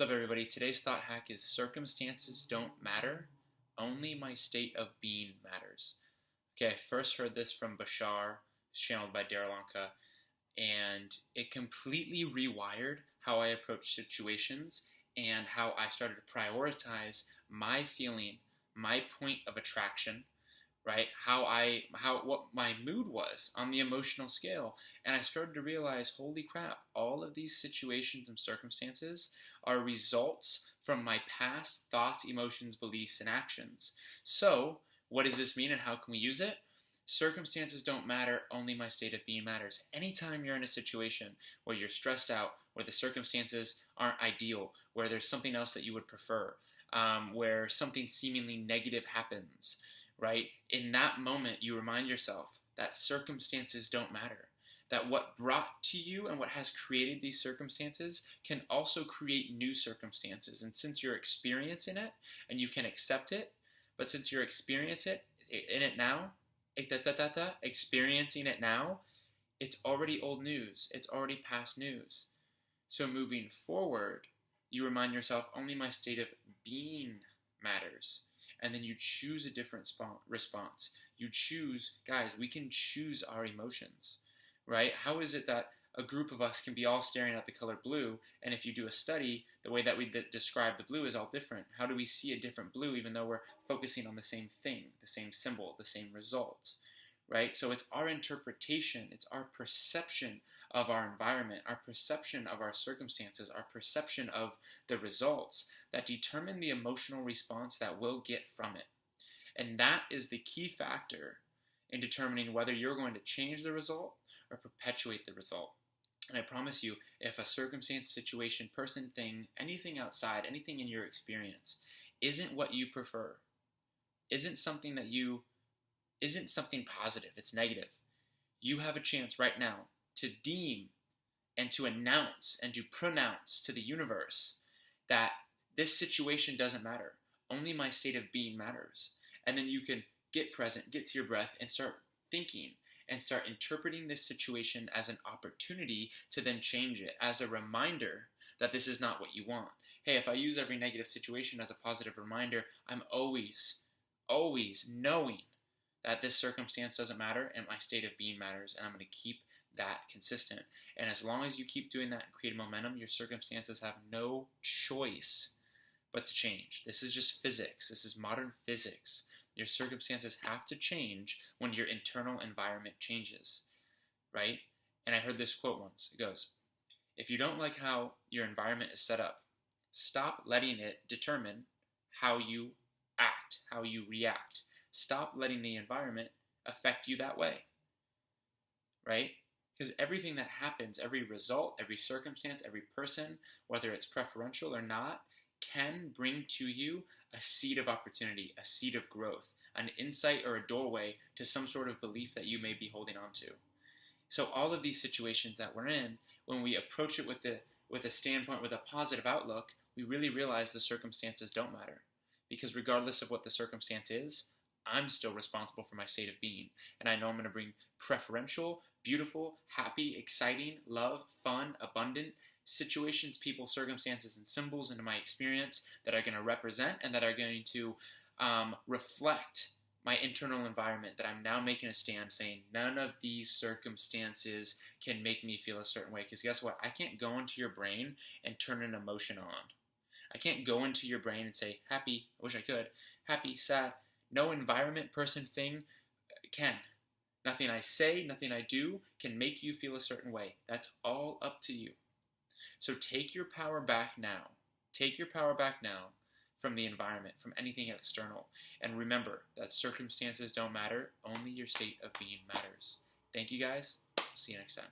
What's up, everybody? Today's thought hack is circumstances don't matter, only my state of being matters. Okay, I first heard this from Bashar, who's channeled by Darryl Anka, and it completely rewired how I approach situations and how I started to prioritize my feeling, my point of attraction, right? What my mood was on the emotional scale. And I started to realize, holy crap, all of these situations and circumstances are results from my past thoughts, emotions, beliefs, and actions. So what does this mean and how can we use it? Circumstances don't matter, only my state of being matters. Anytime you're in a situation where you're stressed out, where the circumstances aren't ideal, where there's something else that you would prefer, where something seemingly negative happens, right? In that moment, you remind yourself that circumstances don't matter. That what brought to you and what has created these circumstances can also create new circumstances. And since you're experiencing it and you can accept it, but since you're experiencing it now, experiencing it now, it's already old news. It's already past news. So moving forward, you remind yourself, only my state of being matters. And then you choose a different response. You choose, guys, we can choose our emotions, right? How is it that a group of us can be all staring at the color blue, and if you do a study, the way that we describe the blue is all different? How do we see a different blue even though we're focusing on the same thing, the same symbol, the same result, right? So it's our interpretation, it's our perception of our environment, our perception of our circumstances, our perception of the results that determine the emotional response that we'll get from it. And that is the key factor in determining whether you're going to change the result or perpetuate the result. And I promise you, if a circumstance, situation, person, thing, anything outside, anything in your experience isn't what you prefer, isn't something positive, it's negative, you have a chance right now to deem and to announce and to pronounce to the universe that this situation doesn't matter. Only my state of being matters. And then you can get present, get to your breath, and start thinking and start interpreting this situation as an opportunity to then change it, as a reminder that this is not what you want. Hey, if I use every negative situation as a positive reminder, I'm always knowing that this circumstance doesn't matter and my state of being matters, and I'm going to keep that consistent. And as long as you keep doing that and create momentum, your circumstances have no choice but to change. This is just physics. This is modern physics. Your circumstances have to change when your internal environment changes, right? And I heard this quote once. It goes, if you don't like how your environment is set up, stop letting it determine how you act, how you react. Stop letting the environment affect you that way, right? Because everything that happens, every result, every circumstance, every person, whether it's preferential or not, can bring to you a seed of opportunity, a seed of growth, an insight or a doorway to some sort of belief that you may be holding on to. So all of these situations that we're in, when we approach it with a standpoint, with a positive outlook, we really realize the circumstances don't matter. Because regardless of what the circumstance is, I'm still responsible for my state of being. And I know I'm going to bring preferential, beautiful, happy, exciting, love, fun, abundant situations, people, circumstances, and symbols into my experience that are going to represent and that are going to reflect my internal environment, that I'm now making a stand saying none of these circumstances can make me feel a certain way. Because guess what? I can't go into your brain and turn an emotion on. I can't go into your brain and say happy, I wish I could, happy, sad. No environment, person, thing can. Nothing I say, nothing I do can make you feel a certain way. That's all up to you. So take your power back now. Take your power back now from the environment, from anything external. And remember that circumstances don't matter, only your state of being matters. Thank you guys. See you next time.